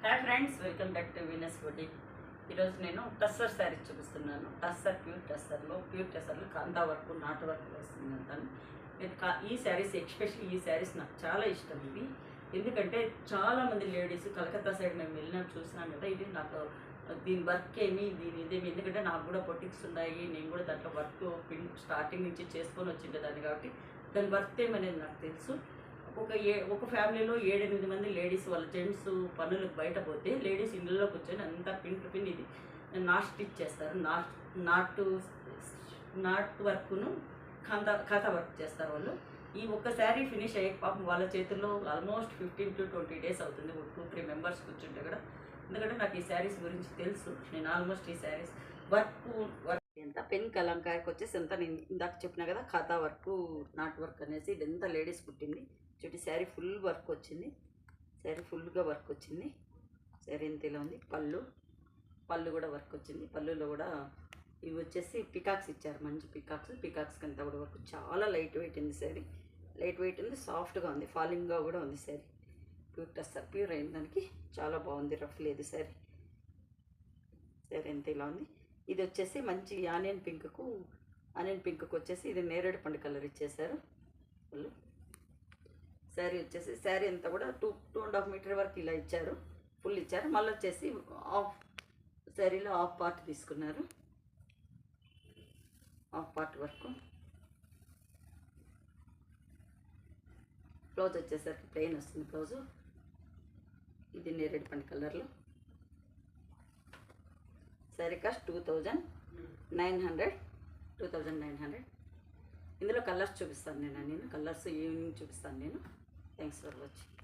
Hi friends, welcome back to Venus boutique. ఈరోజు నేను టస్సర్ శారీస్ చూపిస్తున్నాను. ప్యూర్ టస్సర్లో కాంతా వర్క్, నాటు వర్క్ వేస్తున్నాను. ఈ శారీస్, ఎస్పెషల్లీ ఈ శారీస్ నాకు చాలా ఇష్టం. ఇవి ఎందుకంటే చాలామంది లేడీస్ కలకత్తా సైడ్ మేము వెళ్ళినట్టు చూసినాం కదా. ఇది నాకు దీని వర్క్ ఇదేమి ఎందుకంటే నాకు కూడా పొటిక్స్ ఉన్నాయి. నేను కూడా దాంట్లో వర్క్ స్టార్టింగ్ నుంచి చేసుకొని వచ్చిండే దాన్ని కాబట్టి దాని వర్క్ ఏమనేది నాకు తెలుసు. ఒక ఫ్యామిలీలో 7-8 మంది లేడీస్ వాళ్ళ జెంట్స్ పనులకు బయట పోతే లేడీస్ ఇళ్ళలో కూర్చొని అంతా పిన్ టు పిన్ ఇది నాట్ స్టిచ్ చేస్తారు. నాట్ వర్క్ను ఖాతా వర్క్ చేస్తారు వాళ్ళు. ఈ ఒక్క శారీ ఫినిష్ అయ్యే పాపం వాళ్ళ చేతుల్లో ఆల్మోస్ట్ 15 to 20 days అవుతుంది. 2-3 మెంబర్స్ కూర్చుంటే కూడా. ఎందుకంటే నాకు ఈ శారీస్ గురించి తెలుసు. నేను ఆల్మోస్ట్ ఈ శారీస్ వర్క్ ఎంత పెన్ కలంకాయకి వచ్చేసి ఎంత నేను ఇందాక చెప్పినా కదా, ఖాతా వర్క్, నాట్ వర్క్ అనేసి ఇదంతా లేడీస్ పుట్టింది. చూటి శారీ ఫుల్ వర్క్ వచ్చింది. శారీ ఫుల్గా వర్క్ వచ్చింది. శారీ ఎంత ఇలా ఉంది. పళ్ళు కూడా వర్క్ వచ్చింది. పళ్ళులో కూడా ఇవి వచ్చేసి పికాక్స్ ఇచ్చారు. మంచి పికాక్స్ అంతా కూడా వర్క్. చాలా లైట్ వెయిట్ ఉంది శారీ. లైట్ వెయిట్ ఉంది, సాఫ్ట్గా ఉంది, ఫాలింగ్గా కూడా ఉంది శారీ. ప్యూర్ అయిన దానికి చాలా బాగుంది. రఫ్ లేదు శారీ. ఎంత ఇలా ఉంది. ఇది వచ్చేసి మంచి ఆనియన్ పింక్కు వచ్చేసి ఇది నేరేడు పండు కలర్ ఇచ్చేసారు. వాళ్ళు శారీ అంతా కూడా 2.5 మీటర్ వరకు ఇలా ఇచ్చారు. ఫుల్ ఇచ్చారు. మళ్ళీ వచ్చేసి శారీలో హాఫ్ పార్ట్ తీసుకున్నారు. హాఫ్ పార్ట్ వరకు బ్లౌజ్ వచ్చేసరికి ప్లెయిన్ వస్తుంది బ్లౌజు. ఇది నేరేడు పండు కలర్లో. శారీ కాస్ట్ 2900. ఇందులో కలర్స్ చూపిస్తాను నేను కలర్స్ ఈవినింగ్ చూపిస్తాను నేను. Thanks for watching.